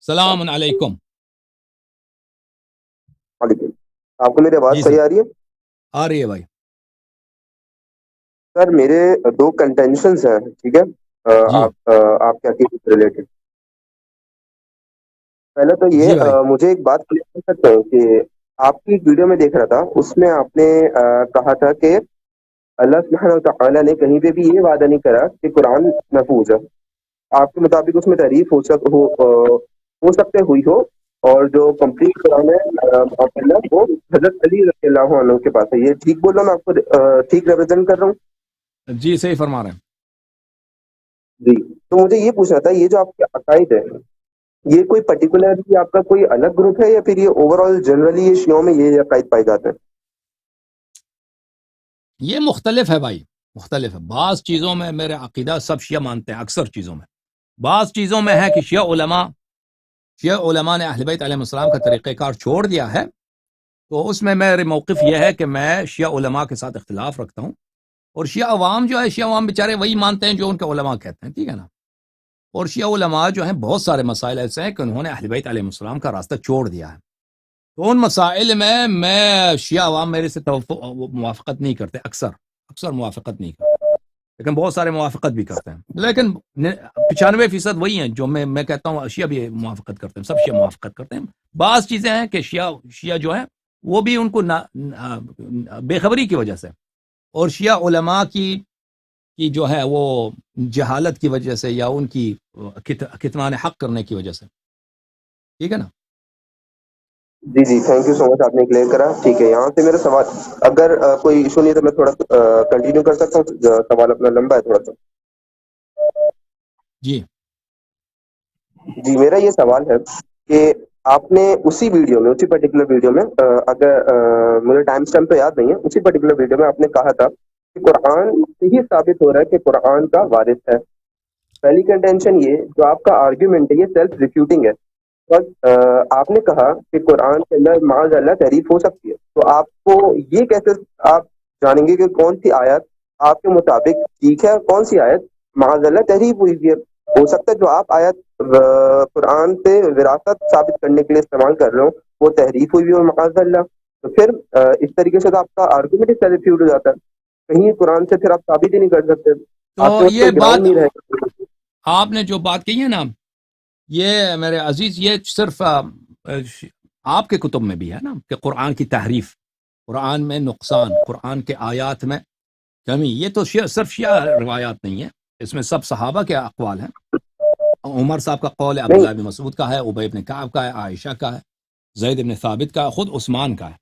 سلام علیکم. وعلیکم. آپ کو میری آواز جی سر صحیح آ رہی ہے؟ آ رہی ہے بھائی. سر میرے دو کنٹینشنز ہیں، ٹھیک ہے؟ جی آپ کے عقیدے سے ریلیٹڈ. پہلے تو جی بھائی. مجھے ایک بات کلیئر کر سکتے ہیں کہ آپ کی ایک ویڈیو میں دیکھ رہا تھا، اس میں آپ نے کہا تھا کہ اللہ سبحانہ و تعالیٰ نے کہیں پہ بھی یہ وعدہ نہیں کرا کہ قرآن محفوظ ہے. آپ کے مطابق اس میں تعریف ہو سکتے ہوئی ہو، اور جو کمپلیٹ قرآن ہے معاذ وہ حضرت علی رضی اللہ عنہ کے پاس ہے. یہ ٹھیک بول رہا ہوں؟ میں آپ کو ٹھیک ریپرزینٹ کر رہا ہوں؟ جی صحیح فرما رہے ہیں. جی. تو مجھے یہ پوچھنا تھا، یہ جو آپ کے عقائد ہے، یہ کوئی پرٹیکولر آپ کا کوئی الگ گروپ ہے، یا پھر یہ اوور آل جنرلی یہ شیعوں میں یہ عقائد پائے جاتے ہیں؟ یہ مختلف ہے بھائی، مختلف ہے. بعض چیزوں میں میرے عقیدہ سب شیعہ مانتے ہیں، اکثر چیزوں میں. بعض چیزوں میں ہے کہ شیعہ علماء نے اہل بیت علیہ السلام کا طریقہ کار چھوڑ دیا ہے، تو اس میں میرے موقف یہ ہے کہ میں شیعہ علماء کے ساتھ اختلاف رکھتا ہوں. اور شیعہ عوام جو ہے، شیعہ عوام بیچارے وہی مانتے ہیں جو ان کے علماء کہتے ہیں، ٹھیک ہے نا. اور شیعہ علماء جو ہیں بہت سارے مسائل ایسے ہیں کہ انہوں نے اہل بیت علیہ السلام کا راستہ چھوڑ دیا ہے. تو ان مسائل میں شیعہ عوام میرے سے موافقت نہیں کرتے، اکثر موافقت نہیں کرتے، لیکن بہت سارے موافقت بھی کرتے ہیں. لیکن 95% وہی ہیں جو میں کہتا ہوں شیعہ بھی موافقت کرتے ہیں، سب شیعہ موافقت کرتے ہیں. بعض چیزیں ہیں کہ شیعہ جو ہیں وہ بھی ان کو بے خبری کی وجہ سے، اور شیعہ علماء کی جو ہے وہ جہالت کی وجہ سے، یا ان کی کتمان حق کرنے کی وجہ سے، ٹھیک ہے نا. جی جی، تھینک یو سو مچ، آپ نے کلیئر کرا. ٹھیک ہے، یہاں سے میرا سوال، اگر کوئی ایشو نہیں ہے تو میں تھوڑا کنٹینیو کر سکتا ہوں. سوال اپنا لمبا ہے تھوڑا سا. جی جی، میرا یہ سوال ہے کہ آپ نے اسی ویڈیو میں، اسی پرٹیکولر ویڈیو میں، اگر مجھے ٹائم اسٹمپ تو یاد نہیں ہے، اسی پرٹیکولر ویڈیو میں آپ نے کہا تھا کہ قرآن سے ہی ثابت ہو رہا ہے کہ قرآن کا وارث ہے. پہلی کنٹینشن یہ جو آپ کا آرگیومنٹ ہے، یہ سیلف ریفیوٹنگ ہے. آپ نے کہا کہ قرآن کے اندر معاذ اللہ تحریف ہو سکتی ہے، تو آپ کو یہ کیسے آپ جانیں گے کہ کون سی آیت آپ کے مطابق ٹھیک ہے اور کون سی آیت معاذ اللہ تحریف ہوئی ہے؟ ہو سکتا ہے جو آپ آیت قرآن سے وراثت ثابت کرنے کے لیے استعمال کر رہے ہو وہ تحریف ہوئی ہو معاذ اللہ. تو پھر اس طریقے سے تو آپ کا آرگومنٹ سیلف ریفیوٹ ہو جاتا ہے. کہیں قرآن سے پھر آپ ثابت ہی نہیں کر سکتے، تو آپ کے پاس یہ کوئی گراؤنڈ بات نہیں رہے گا. آپ نے جو بات کہی ہے نا، یہ میرے عزیز، یہ صرف آپ کے کتب میں بھی ہے نا کہ قرآن کی تحریف، قرآن میں نقصان، قرآن کے آیات میں کمی. یہ تو صرف شیعہ روایات نہیں ہے، اس میں سب صحابہ کے اقوال ہیں. عمر صاحب کا قول ہے، نہیں عبداللہ بن مسعود کا ہے، ابی بن کعب کا ہے، عائشہ کا ہے، زید بن ثابت کا ہے، خود عثمان کا ہے.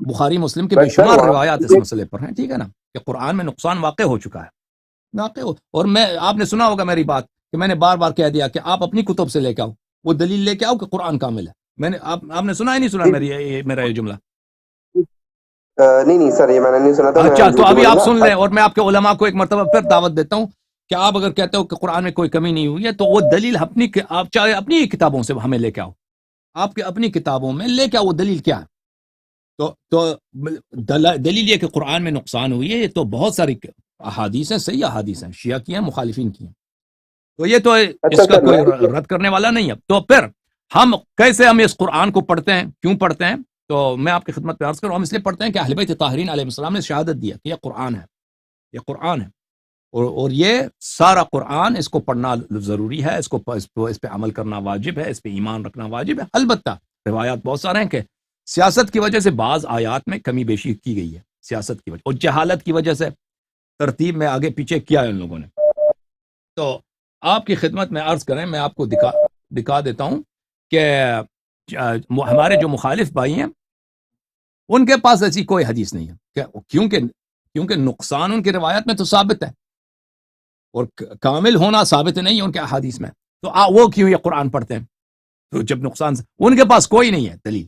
بخاری مسلم کے بے بٹ سر شمار وہاں روایات اس پہ مسئلے پر ہیں، ٹھیک ہے نا، کہ قرآن میں نقصان واقع ہو چکا ہے. اور آپ نے سنا ہوگا میری بات کہ میں نے بار بار کہہ دیا کہ آپ اپنی کتب سے لے کے آؤ، وہ دلیل لے کے آؤ کہ قرآن کامل ہے. میں نے آپ نے سنا ہی نہیں سنا میرا یہ جملہ؟ نہیں نہیں سر، یہ میں نے نہیں سنا تھا. میں اچھا، تو جھوٹ ابھی بولوں آپ گا. سن لیں، اور میں آپ کے علماء کو ایک مرتبہ پھر دعوت دیتا ہوں کہ آپ اگر کہتے ہو کہ قرآن میں کوئی کمی نہیں ہوئی ہے تو وہ دلیل آپ چاہے اپنی ہی کتابوں سے ہمیں لے کے آؤ، آپ کے اپنی کتابوں میں لے کے آؤ وہ دلیل کیا ہے. تو دلیل یہ کہ قرآن میں نقصان ہوئی ہے، یہ تو بہت ساری احادیث ہیں، صحیح احادیث ہیں، شیعہ کی ہیں، مخالفین کی ہیں. تو یہ تو اچھا اس کا سر، کوئی رد کرنے والا نہیں ہے. تو پھر ہم کیسے اس قرآن کو پڑھتے ہیں، کیوں پڑھتے ہیں؟ تو میں آپ کی خدمت میں عرض کروں، ہم اس لیے پڑھتے ہیں کہ اہل بیت طاہرین علیہ السلام نے شہادت دیا کہ یہ قرآن ہے، یہ قرآن ہے. اور یہ سارا قرآن، اس کو پڑھنا ضروری ہے، اس پہ عمل کرنا واجب ہے، اس پہ ایمان رکھنا واجب ہے. البتہ روایات بہت سارے ہیں کہ سیاست کی وجہ سے بعض آیات میں کمی بیشی کی گئی ہے، سیاست کی وجہ اور جہالت کی وجہ سے ترتیب میں آگے پیچھے کیا ہے ان لوگوں نے. تو آپ کی خدمت میں عرض کریں، میں آپ کو دکھا دیتا ہوں کہ ہمارے جو مخالف بھائی ہیں ان کے پاس ایسی کوئی حدیث نہیں ہے، کیونکہ نقصان ان کی روایت میں تو ثابت ہے اور کامل ہونا ثابت نہیں ہے ان کے احادیث میں. تو وہ کیوں یہ قرآن پڑھتے ہیں؟ تو جب نقصان ان کے پاس کوئی نہیں ہے دلیل.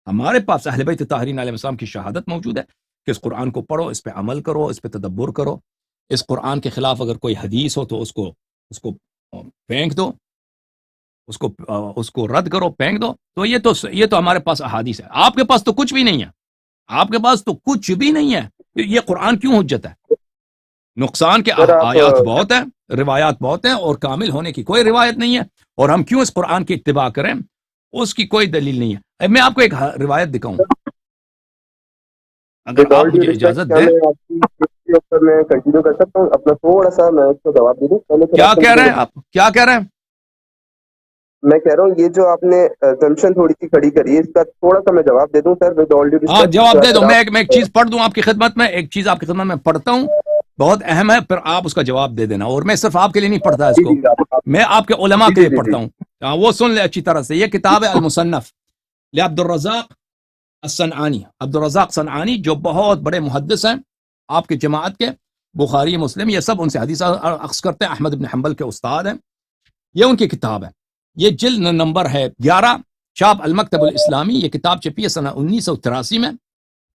ہمارے پاس اہل بیت طاہرین علیہ السلام کی شہادت موجود ہے کہ اس قرآن کو پڑھو، اس پہ عمل کرو، اس پہ تدبر کرو. اس قرآن کے خلاف اگر کوئی حدیث ہو تو اس کو پھینک دو، اس کو رد کرو، پھینک دو. تو یہ تو ہمارے پاس احادیث ہے. آپ کے پاس تو کچھ بھی نہیں ہے، آپ کے پاس تو کچھ بھی نہیں ہے. یہ قرآن کیوں حجت ہے؟ نقصان کے سر آپ آیات بہت ہیں، روایات بہت ہیں، اور کامل ہونے کی کوئی روایت نہیں ہے، اور ہم کیوں اس قرآن کی اتباع کریں، اس کی کوئی دلیل نہیں ہے۔ میں آپ کو ایک روایت دکھاؤں اگر ود آپ آل ڈیو مجھے ریسپیکٹ، اجازت کیا دیں۔ میں آپ کی اس کے اوپر میں کنٹینیو کر سکتا ہوں؟ اپنا تھوڑا سا میں اس کو جواب دے دوں پہلے، پھر کیا آپ کہہ رہے کنٹینیو ہیں کر۔ آپ، کیا کہہ رہے ہیں؟ میں کہہ رہا ہوں یہ جو آپ نے assumption تھوڑی سی کھڑی کری ہے، اس کا تھوڑا سا میں جواب دے دوں سر، ود آل ڈیو ہاں ریسپیکٹ۔ جواب دے دو، اگر میں آپ ایک چیز پڑھ دوں آپ کی خدمت میں، ایک چیز آپ کی خدمت میں پڑھتا ہوں، بہت اہم ہے، پھر آپ اس کا جواب دے دینا، اور میں صرف آپ کے لیے نہیں پڑھتا اس جی کو، جی میں آپ کے علماء جی کے جی لیے جی جی پڑھتا ہوں۔ وہ سن لے اچھی طرح سے، یہ کتاب ہے المصنف لعبد الرزاق الصنعانی، عبد الرزاق صنعانی جو بہت بڑے محدث ہیں آپ کی جماعت کے، بخاری مسلم یہ سب ان سے حدیث اخذ کرتے ہیں، احمد بن حنبل کے استاد ہیں، یہ ان کی کتاب ہے، یہ جلد نمبر ہے 11، چھاپ المکتب الاسلامی، یہ کتاب چھپی ہے سنہ 1983 میں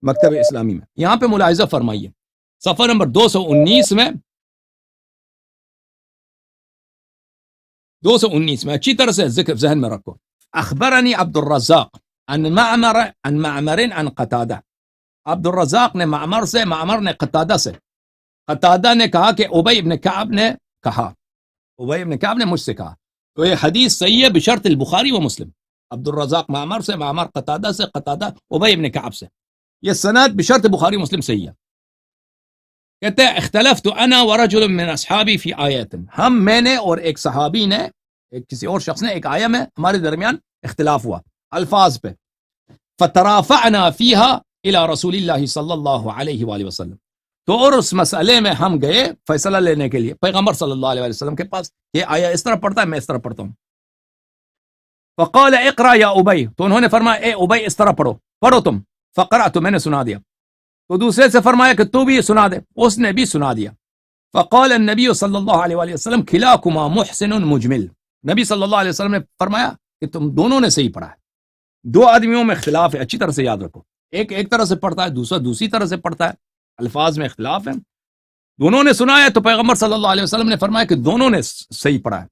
مکتب اسلامی میں۔ یہاں پہ ملاحظہ فرمائیے صفحہ نمبر 219 میں، 219 میں اچھی طرح سے ذکر ذہن میں رکھو، اخبرنی عبد الرزاق عن معمر عن قتادہ، عبد الرزاق نے معمر نے قتادہ سے، قتادہ نے کہا کہ ابی ابن کعب نے کہا، ابی ابن کعب نے مجھ سے کہا، تو یہ حدیث صحیح ہے بشرط البخاری و مسلم، عبد الرزاق معمر سے، معمر قتادہ سے، قتادہ ابی ابن کعب سے، یہ سند بشرط بخاری مسلم صحیح ہے۔ کہتے ہیں اختلفت انا ورجل من اصحابی فی آیت، میں نے اور ایک صحابی نے، کسی اور شخص نے، ایک آیہ میں ہمارے درمیان اختلاف ہوا الفاظ پہ، فترافعنا فیها الى رسول اللہ صلی اللہ علیہ وآلہ وسلم، تو اور اس مسئلے میں ہم گئے فیصلہ لینے کے لیے پیغمبر صلی اللہ علیہ وسلم کے پاس، یہ آیہ اس طرح پڑھتا ہے، میں اس طرح پڑھتا ہوں، فقال اقرا یا ابی، تو انہوں نے فرمایا اے ابی اس طرح پڑھو تم، فقرأت، میں نے سنا دیا، تو دوسرے سے فرمایا کہ تو بھی یہ سنا دے، اس نے بھی سنا دیا، فقال النبی صلی اللہ علیہ وآلہ وسلم کھلاکما محسن مجمل، نبی صلی اللہ علیہ وسلم نے فرمایا کہ تم دونوں نے صحیح پڑھا ہے، دو آدمیوں میں اختلاف ہے، اچھی طرح سے یاد رکھو، ایک طرح سے پڑھتا ہے، دوسرا دوسری طرح سے پڑھتا ہے، الفاظ میں اختلاف ہے، دونوں نے سنا ہے، تو پیغمبر صلی اللہ علیہ وسلم نے فرمایا کہ دونوں نے صحیح پڑھا ہے،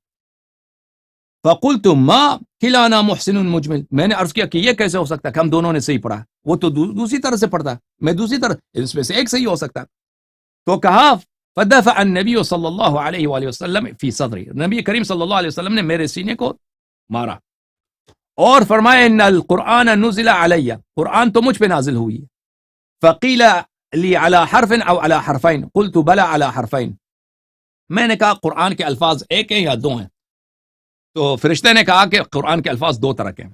فقلت ما کھلانا محسن مجمل، میں نے عرض کیا کہ یہ کیسے ہو سکتا ہے کہ ہم دونوں نے صحیح پڑھا ہے، وہ تو دوسری طرح سے پڑھتا ہے، میں دوسری طرح، اس میں سے ایک صحیح ہو سکتا ہے، تو کہا فدفع النبی صلی اللہ علیہ وآلہ وسلم فی صدری، نبی کریم صلی اللہ علیہ وسلم نے میرے سینے کو مارا، اور فرمایا ان القرآن نزل علی، قرآن تو مجھ پہ نازل ہوئی ہے، فقیل لی علی حرف او علی حرفین، قلت بلا علی حرفین، میں نے کہا قرآن کے الفاظ ایک ہیں یا دو ہیں، تو فرشتے نے کہا کہ قرآن کے الفاظ دو طرح کے ہیں،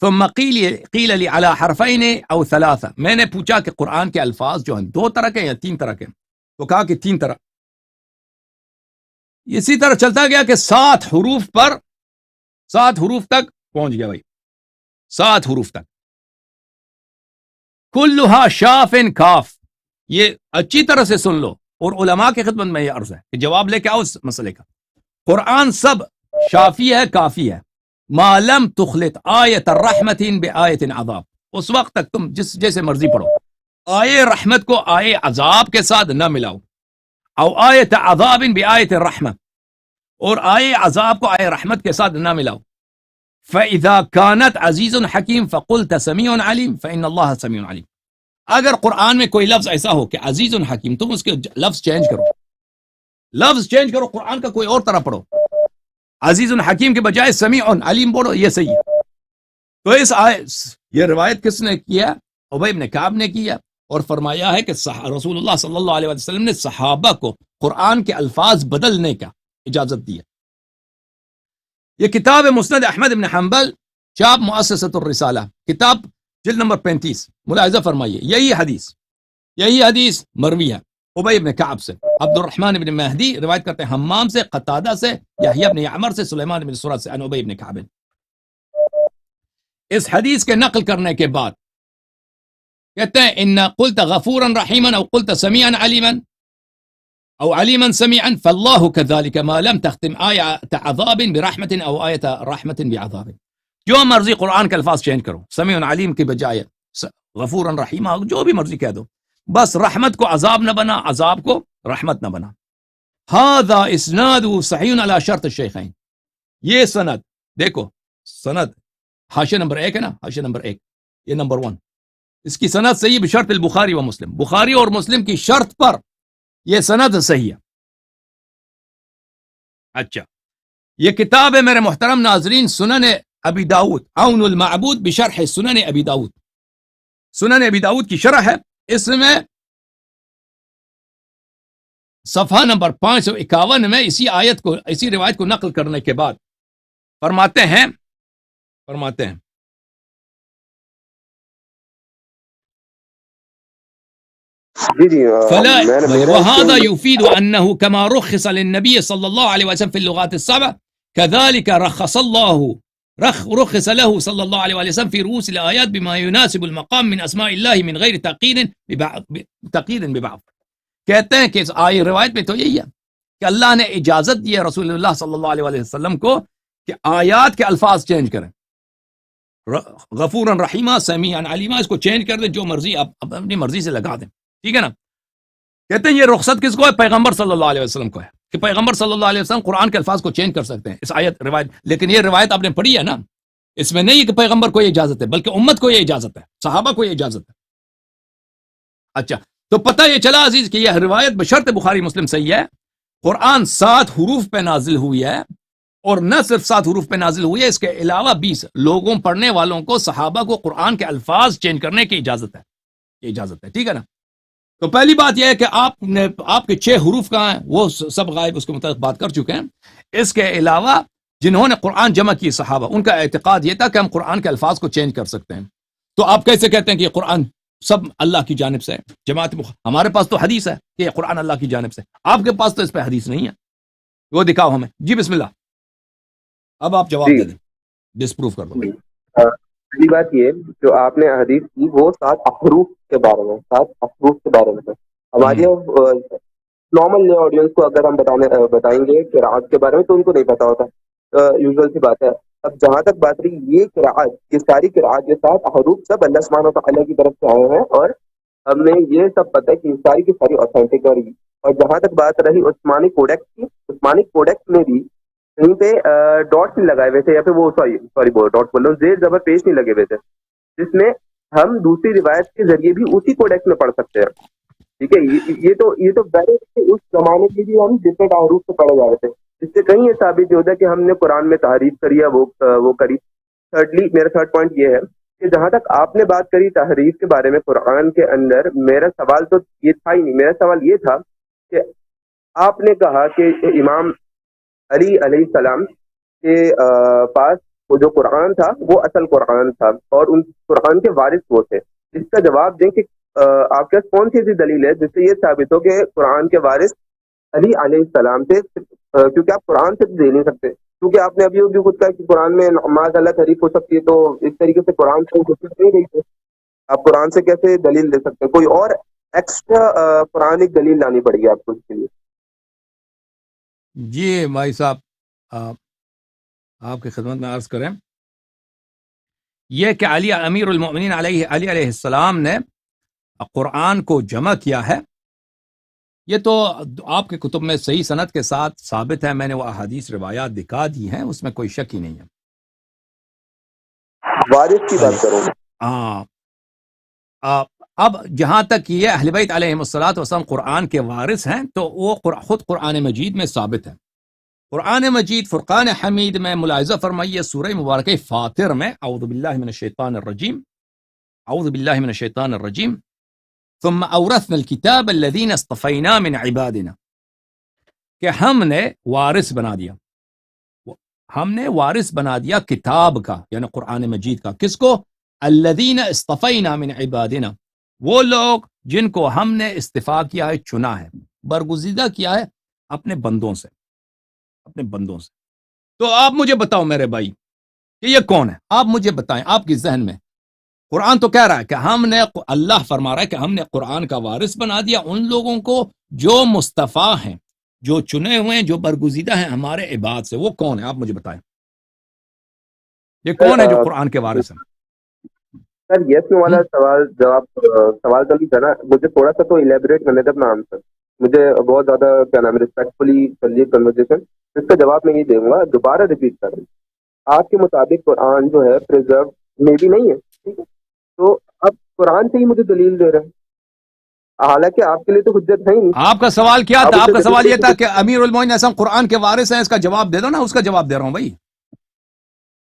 ثم قیل لی علی حرفین او ثلاثہ، میں نے پوچھا کہ قرآن کے الفاظ جو ہیں دو طرح کے یا تین طرح کے، تو کہا کہ تین طرح، اسی طرح چلتا گیا کہ 7 حروف پر، 7 حروف تک پہنچ گیا بھائی، 7 حروف تک، کلھا شاف کاف، یہ اچھی طرح سے سن لو، اور علماء کی خدمت میں یہ عرض ہے کہ جواب لے کے آؤ اس مسئلے کا، قرآن سب شافی ہے، کافی ہے، ما لم تخلط آیت الرحمت بآیت عذاب، اس وقت تک تم جیسے مرضی پڑھو، آیے رحمت کو آیے عذاب کے ساتھ نہ ملاؤ، او آیت عذاب بآیت الرحمت، اور آیے عذاب کو آیے رحمت کے ساتھ نہ ملاؤ، فَإِذَا كَانَتْ عَزِيزٌ حَكِيمٌ فَقُلْتَ سَمِيعٌ عَلِيمٌ فَإِنَّ اللَّهَ سَمِيعٌ عَلِيمٌ، اگر قرآن میں کوئی لفظ ایسا ہو کہ عزیز حکیم، تم اس کے لفظ چینج کرو، لفظ چینج کرو، قرآن کا کوئی اور طرح پڑھو، عزیز حکیم کے بجائے سمیع علیم بولو، یہ صحیح ہے، تو یہ روایت کس نے کیا؟ ابی بن کعب نے کیا، اور فرمایا ہے کہ رسول اللہ صلی اللہ علیہ وسلم نے صحابہ کو قرآن کے الفاظ بدلنے کا اجازت دی ہے۔ یہ کتاب مسند احمد بن حنبل، چاپ مؤسسۃ الرسالہ، کتاب جلد نمبر 35، ملاحظہ فرمائیے، یہی حدیث مروی ہے ابی بن کعب سے، عبد الرحمن بن مہدی روایت کرتے ہیں حمام سے، قتادہ سے، یحییٰ بن یعمر سے، سلیمان بن سرد سے، عن ابی بن کعب۔ اس حدیث کے نقل کرنے کے بعد کہتے ہیں ان قلت غفورا رحیما او قلت سمیعا علیما او علیما سمیعا فاللہ كذلك ما لم تختم آیت عذاب برحمت او آیت رحمت بعذاب، جو مرضی قرآن کے الفاظ چینج کرو، سمیع علیم کی بجائے غفورا رحیما، جو بھی مرضی کہہ دو، بس رحمت کو عذاب نہ بنا، عذاب کو رحمت نہ بنا۔ ھذا اسناد صحیح علی شرط الشیخین، یہ سند دیکھو، سند حاشیہ نمبر 1 ہے نا، حاشیہ نمبر 1، یہ نمبر 1، اس کی سند صحیح بشرط البخاری و مسلم، بخاری اور مسلم کی شرط پر یہ سند صحیح ہے. اچھا یہ کتاب ہے میرے محترم ناظرین سنن ابی داؤد عون المعبود بشرح سنن ابی داؤد. سنن ابی داؤد کی شرح ہے. اس میں صفحہ نمبر 551 میں اسی روایت کو نقل کرنے کے بعد فرماتے ہیں فلا وهذا يفيد أنه كما رخص للنبي صلى الله عليه وسلم في اللغات السبع كذلك رخص له صلى الله عليه وسلم في رؤوس الآيات بما يناسب المقام من أسماء الله من غير تقييد ببعض. کہتے ہیں کہ اس آئی روایت میں تو یہی ہے کہ اللہ نے اجازت دی ہے رسول اللہ صلی اللہ علیہ وسلم کو کہ آیات کے الفاظ چینج کریں. غفوراً رحیمہ سمیعاً علیمہ اس کو چینج کر دیں جو مرضی آپ اپنی مرضی سے لگا دیں. ٹھیک ہے نا. کہتے ہیں یہ رخصت کس کو ہے؟ پیغمبر صلی اللہ علیہ وسلم کو ہے کہ پیغمبر صلی اللہ علیہ وسلم قرآن کے الفاظ کو چینج کر سکتے ہیں اس آیت روایت. لیکن یہ روایت آپ نے پڑھی ہے نا, اس میں نہیں ہے کہ پیغمبر کو یہ اجازت ہے بلکہ امت کو یہ اجازت ہے, صحابہ کو یہ اجازت ہے. اچھا تو پتہ یہ چلا عزیز کہ یہ روایت بشرط بخاری مسلم صحیح ہے. قرآن 7 حروف پہ نازل ہوئی ہے اور نہ صرف 7 حروف پہ نازل ہوئی ہے, اس کے علاوہ 20 لوگوں پڑھنے والوں کو صحابہ کو قرآن کے الفاظ چینج کرنے کی اجازت ہے. یہ اجازت ہے. ٹھیک ہے نا. تو پہلی بات یہ ہے کہ آپ کے 6 حروف کہاں ہیں وہ سب غائب, اس کے متعلق بات کر چکے ہیں. اس کے علاوہ جنہوں نے قرآن جمع کی صحابہ ان کا اعتقاد یہ تھا کہ ہم قرآن کے الفاظ کو چینج کر سکتے ہیں. تو آپ کیسے کہتے ہیں کہ یہ قرآن سب اللہ کی جانب سے ہے؟ جماعت ہمارے پاس تو حدیث ہے کہ یہ قرآن اللہ کی جانب سے, آپ کے پاس تو اس پہ حدیث نہیں ہے. وہ دکھاؤ ہمیں. جی بسم اللہ, اب آپ جواب دے دیں, ڈسپروف کر دو. پہلی بات یہ جو آپ نے حدیث کی وہ 7 حروف کے بارے میں, 7 حروف کے بارے میں ہے. ہماری نارمل آڈینس کو اگر ہم بتائیں گے قرآت کے بارے میں تو ان کو نہیں پتا ہوتا, یوزول سی بات ہے. اب جہاں تک بات رہی یہ قرآت, یہ ساری قرآت یہ 7 حروف سب اللہ سبحانہ و تعالیٰ کی طرف سے آئے ہیں اور ہم نے یہ سب پتہ کہ ساری کی ساری اوتھینٹک ہے. اور جہاں تک بات رہی عثمانی کوڈیکس کی, عثمانی کوڈیکس میں بھی کہیں پہ ڈاٹس نہیں لگائے ہوئے تھے, یا پھر وہ سوری ڈاٹس بول رہا ہوں, زیر زبر پیش نہیں لگے ہوئے تھے, جس میں ہم دوسری روایت کے ذریعے بھی اسی کوڈیکس میں پڑھ سکتے ہیں. ٹھیک ہے. یہ تو پہلے اس زمانے کے بھی ہم ڈفرینٹ حروف سے پڑھے جا رہے تھے. اس سے کہیں یہ ثابت نہیں ہوتا کہ ہم نے قرآن میں تحریف کری ہے وہ کری. تھرڈلی میرا تھرڈ پوائنٹ یہ ہے کہ جہاں تک آپ نے بات کری تحریف کے بارے میں قرآن کے اندر, میرا سوال تو یہ تھا ہی نہیں. میرا سوال یہ تھا کہ آپ نے کہا کہ امام علی علیہ السلام کے پاس وہ جو قرآن تھا وہ اصل قرآن تھا اور ان قرآن کے وارث وہ تھے. اس کا جواب دیں کہ آپ کے پاس کون سی ایسی دلیل ہے جس سے یہ ثابت ہو کہ قرآن کے وارث علی علیہ السلام تھے, کیونکہ آپ قرآن سے دے نہیں سکتے, کیونکہ آپ نے ابھی خود کہا کہ قرآن میں معاذ اللہ تحریف ہو سکتی ہے, تو اس طریقے سے قرآن سے نہیں رہی تھے. آپ قرآن سے کیسے دلیل دے سکتے ہیں؟ کوئی اور ایکسٹرا قرآنک دلیل لانی پڑے گی آپ کو اس کے لیے. جی بھائی صاحب آپ کی خدمت میں عرض کریں یہ کہ علی امیر المؤمنین علی علیہ السلام نے قرآن کو جمع کیا ہے, یہ تو آپ کے کتب میں صحیح سند کے ساتھ ثابت ہے. میں نے وہ احادیث روایات دکھا دی ہیں, اس میں کوئی شک ہی نہیں ہے. وارث کی بات کروں. اب جہاں تک یہ اہل بیت علیہم الصلوۃ والسلام قرآن کے وارث ہیں تو وہ خود قرآن مجید میں ثابت ہے. قرآن مجید فرقان حمید میں ملاحظہ فرمائیے سورہ مبارکہ فاطر میں اعوذ باللہ من الشیطان الرجیم, اعوذ باللہ من الشیطان الرجیم ثم اورثنا الكتاب الذين اصطفینا من عبادنا, کہ ہم نے وارث بنا دیا کتاب کا یعنی قرآن مجید کا. کس کو؟ الذین اصطفینا من عبادنا, وہ لوگ جن کو ہم نے استفا کیا ہے, چنا ہے, برگزیدہ کیا ہے اپنے بندوں سے. تو آپ مجھے بتاؤ میرے بھائی کہ یہ کون ہے؟ آپ مجھے بتائیں آپ کی ذہن میں. قرآن تو کہہ رہا ہے کہ ہم نے, اللہ فرما رہا ہے کہ ہم نے قرآن کا وارث بنا دیا ان لوگوں کو جو مصطفیٰ ہیں, جو چنے ہوئے ہیں, جو برگزیدہ ہیں ہمارے عباد سے. وہ کون ہے آپ مجھے بتائیں, یہ کون ہے جو قرآن کے وارث ہیں؟ سر یس میں والا سوال تو نہیں تھا نا, مجھے تھوڑا سا تو الیبوریٹ کرنے تھا اپنا آنسر. مجھے بہت زیادہ کیا نام ہے ریسپیکٹفلی چل رہی کنورسیشن, اس کا جواب میں یہ دوں گا, دوبارہ ریپیٹ کر رہا ہوں. آپ کے مطابق قرآن جو ہے پریزرو میں بھی نہیں ہے, ٹھیک ہے, تو اب قرآن سے ہی مجھے دلیل دے رہے ہیں. حالانکہ آپ کے لیے تو حجت ہے ہی نہیں. آپ کا سوال کیا آپ تھا؟ اس آپ سے کا سوال یہ دلیل تھا کہ امیر المومنین اعظم قرآن کے وارث ہیں، اس کا جواب دے دو نا. اس کا جواب دے رہا ہوں بھائی.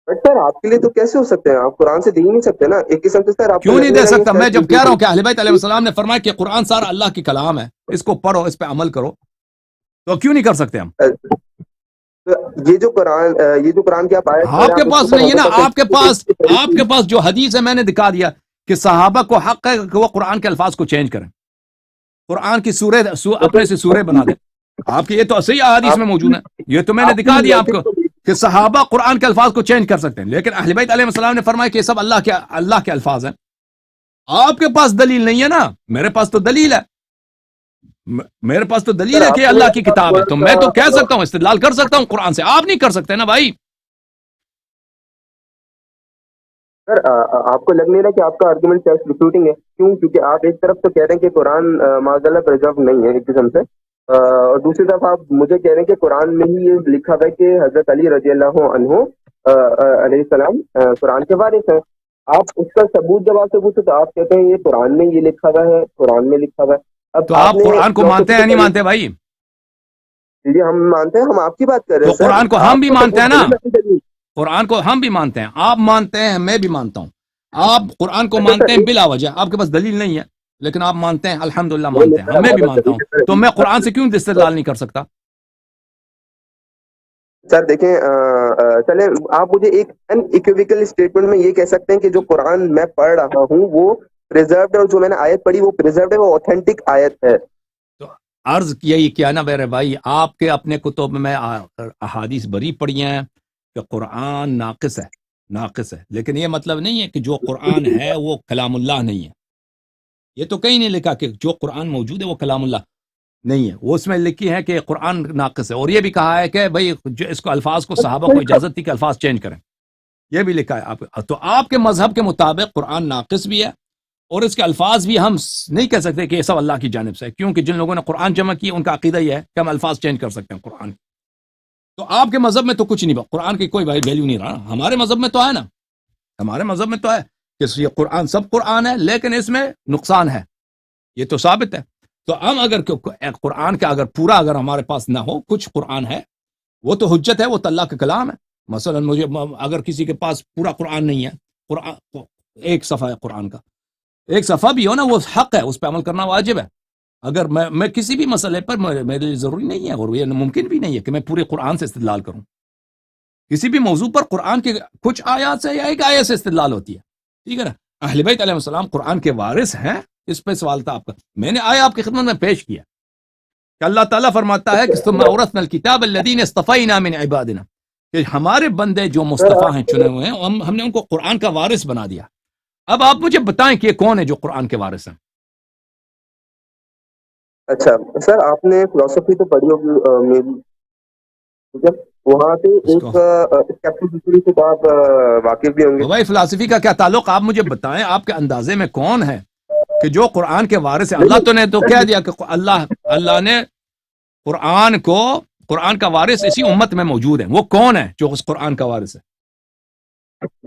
بٹ سر آپ کے لیے تو کیسے ہو سکتے ہیں؟ آپ قرآن سے دے ہی نہیں سکتے نا. ایک قسم سے سر آپ کو کیوں نہیں لگنے دے لگا سکتا؟ یہ میں سیلف جب کہہ رہا ہوں ریفیوٹنگ. کہ اہل بیت علیہ السلام نے فرمایا کہ قرآن سارا اللہ کی کلام ہے، اس کو پڑھو، اس پہ عمل کرو، تو کیوں نہیں کر سکتے ہم؟ یہ جو قرآن کی آپ آیت پڑھ رہے آپ ہیں کے آپ اس پاس کو نہیں ہے نا. 100% آپ کے پاس جو حدیث ہے میں نے دکھا دیا کہ صحابہ کو حق ہے کہ وہ قرآن کے الفاظ کو چینج کریں، قرآن کی سورے اپنے سے سورے بنا دیں. آپ کے یہ تو صحیح احادیث میں موجود ہے، یہ تو میں نے آپ دکھا کی دیا آپ کو لاجک تو کہ صحابہ قرآن کے الفاظ کو چینج کر سکتے ہیں، لیکن اہل بیت علیہ السلام نے فرمایا کہ یہ سب اللہ کے الفاظ ہیں. آپ کے پاس دلیل نہیں ہے نا، میرے پاس تو دلیل ہے. میرے پاس تو دلیل سر ہے آپ کہ کو اللہ نہیں کی لگتا کتاب ہے، تھوڑا تو میں تو کہہ سا سکتا ہوں، استدلال کر سکتا ہوں قرآن سے. آپ نہیں کر سکتے نا بھائی. سر آپ کو لگ نہیں رہا کہ آپ کا آرگومنٹ سیلف ریفیوٹنگ ہے؟ کیوں؟ کیونکہ آپ ایک طرف تو کہہ رہے ہیں کہ قرآن معاذ اللہ پرزرو نہیں ہے ایک قسم سے، اور دوسری طرف آپ مجھے کہہ رہے ہیں کہ قرآن میں ہی یہ لکھا ہوا ہے کہ حضرت علی رضی اللہ عنہ علیہ السلام قرآن کے وارث ہیں. آپ اس کا ثبوت جب آپ سے پوچھو تو آپ کہتے ہیں یہ قرآن میں یہ لکھا ہوا ہے، قرآن میں لکھا ہوا ہے. اب تو آپ آپ نے قرآن کو مانتے فلسفی ہیں یا تو نہیں پڑھی. مانتے بھائی؟ جی ہم مانتے ہیں، ہم آپ کی بات کر رہے تو ہیں سر. قرآن کو ہم آپ بھی کو مانتے ہیں ثبوت نا. دیں نا اپنی دلیل. قرآن کو ہم بھی مانتے ہیں، آپ مانتے ہیں، میں بھی مانتا ہوں. آپ قرآن کو اچھا مانتے سر ہیں بلا وجہ، آپ کے پاس دلیل نہیں ہے، لیکن آپ مانتے ہیں، الحمدللہ نہیں مانتے ہیں، سر ہم میں ہمارے بھی پاس مانتا دلیل ہوں. ہے تو میں قرآن سے کیوں استدلال نہیں کر سکتا؟ سر دیکھیں چلیں آپ مجھے ایک ان ایکویکل اسٹیٹمنٹ میں یہ کہہ سکتے ہیں کہ جو قرآن میں پڑھ رہا ہوں وہ پریزروڈ ہے، اور جو میں نے آیت پڑھی وہ پریزروڈ ہے، وہ اوتھینٹک آیت ہے. تو عرض یہی کیا نا میرے بھائی، آپ کے اپنے کتب میں احادیث بری پڑھی ہیں کہ قرآن ناقص ہے، ناقص ہے، لیکن یہ مطلب نہیں ہے کہ جو قرآن ہے وہ کلام اللہ نہیں ہے. یہ تو کہیں نہیں لکھا کہ جو قرآن موجود ہے وہ کلام اللہ نہیں ہے. وہ اس میں لکھی ہے کہ قرآن ناقص ہے، اور یہ بھی کہا ہے کہ بھائی جو اس کو الفاظ کو صحابہ کو اجازت تھی کہ الفاظ چینج کریں، یہ بھی لکھا ہے. تو آپ کے مذہب کے مطابق قرآن ناقص بھی ہے، اور اس کے الفاظ بھی ہم نہیں کہہ سکتے کہ یہ سب اللہ کی جانب سے ہے، کیونکہ جن لوگوں نے قرآن جمع کی ان کا عقیدہ یہ ہے کہ ہم الفاظ چینج کر سکتے ہیں قرآن. تو آپ کے مذہب میں تو کچھ نہیں، قرآن کی کوئی ویلیو نہیں رہا. ہمارے مذہب میں تو ہے نا، ہمارے مذہب میں تو ہے کہ یہ قرآن سب قرآن ہے، لیکن اس میں نقصان ہے، یہ تو ثابت ہے. تو ہم اگر قرآن کا اگر پورا اگر ہمارے پاس نہ ہو، کچھ قرآن ہے وہ تو حجت ہے، وہ تو اللہ کا کلام ہے. مثلا مجھے اگر کسی کے پاس پورا قرآن نہیں ہے، قرآن ایک صفحہ ہے قرآن کا، ایک صفحہ بھی ہو نا، وہ حق ہے، اس پہ عمل کرنا واجب ہے. اگر میں کسی بھی مسئلے پر میرے لیے ضروری نہیں ہے، اور یہ ممکن بھی نہیں ہے کہ میں پورے قرآن سے استدلال کروں. کسی بھی موضوع پر قرآن کے کچھ آیات سے یا ایک آیت سے استدلال ہوتی ہے، ٹھیک ہے نا. اہل بیت علیہ السلام قرآن کے وارث ہیں، اس پہ سوال تھا آپ کا، میں نے آیا آپ کی خدمت میں پیش کیا کہ اللہ تعالیٰ فرماتا ہے کہ ثم اورثنا الکتاب الذین اصطفینا من عبادنا، کہ ہمارے بندے جو سر مصطفیٰ ہیں، چنے ہوئے ہیں، ہم نے ان کو قرآن کا وارث بنا دیا. اب آپ مجھے بتائیں کہ یہ کون ہے جو قرآن کے وارث ہیں؟ اچھا سر آپ نے فلسفی تو پڑھی ہوگی میری، ٹھیک ہے. وہاں پہ اس کو ایک اسکیپٹسزم سے تو آپ واقف بھی ہوں گے. وہ بھائی فلسفی کا کیا تعلق؟ آپ مجھے بتائیں آپ کے اندازے میں کون ہے کہ جو قرآن کے وارث ہے؟ نہیں اللہ تو نے تو کہہ نہیں دیا کہ اللہ نے قرآن کا وارث اسی امت میں موجود ہے. وہ کون ہے جو اس قرآن کا وارث ہے؟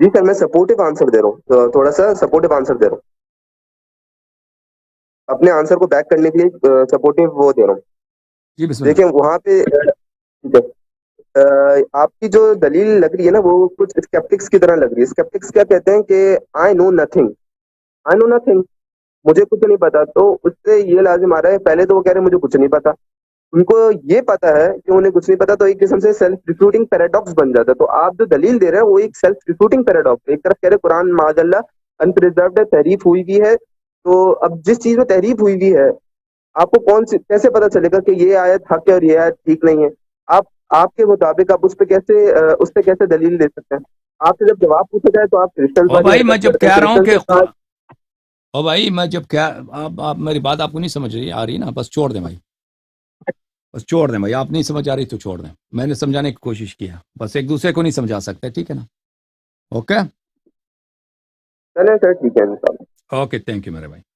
جی سر میں سپورٹیو آنسر دے رہا ہوں، تھوڑا سا سپورٹیو آنسر دے رہا ہوں، اپنے آنسر کو بیک کرنے کے لیے سپورٹیو وہ دے رہا ہوں. جی بسم اللہ. دیکھیں وہاں پہ ٹھیک ہے، آپ کی جو دلیل لگ رہی ہے نا وہ کچھ اسکیپٹکس کی طرح لگ رہی ہے. اسکیپٹکس کیا کہتے ہیں کہ آئی نو نتھنگ، آئی نو نتھنگ، مجھے کچھ نہیں پتا. تو اس سے یہ لازم آ رہا ہے، پہلے تو وہ کہہ رہے ہیں مجھے کچھ نہیں پتا، ان کو یہ پتا ہے کہ انہیں کچھ نہیں پتا، تو ایک قسم سے سیلف ریفیوٹنگ پیراڈاکس بن جاتا ہے. تو آپ جو دلیل دے رہے ہیں وہ ایک سیلف ریفیوٹنگ پیراڈاکس ہے. ایک طرف کہہ رہے قرآن معاذ اللہ انپریزروڈ ہے، تحریف ہوئی بھی ہے. تو اب جس چیز میں تحریف ہوئی بھی ہے آپ کو کیسے پتا چلے گا کہ یہ آیت حق ہے اور یہ آیت ٹھیک نہیں ہے؟ آپ کے مطابق آپ اس پہ کیسے دلیل دے سکتے ہیں؟ آپ سے جب جواب پوچھا جائے تو آپ کرسچن او والی بھائی میں حرکت جب کرتے ہیں، کہہ رہا ہوں کرسچن کہ کے ساتھ. او بھائی میں جب کیا آپ میری بات آپ کو نہیں سمجھ رہی آ رہی نا، بس چھوڑ دیں بھائی، بس چھوڑ دیں بھائی. آپ نہیں سمجھ آ رہی تو چھوڑ دیں، میں نے سمجھانے کی کوشش کیا، بس ایک دوسرے کو نہیں سمجھا سکتے، ٹھیک ہے نا؟ اوکے چلیں سر ٹھیک ہے انشاءاللہ. اوکے، تھینک یو میرے بھائی.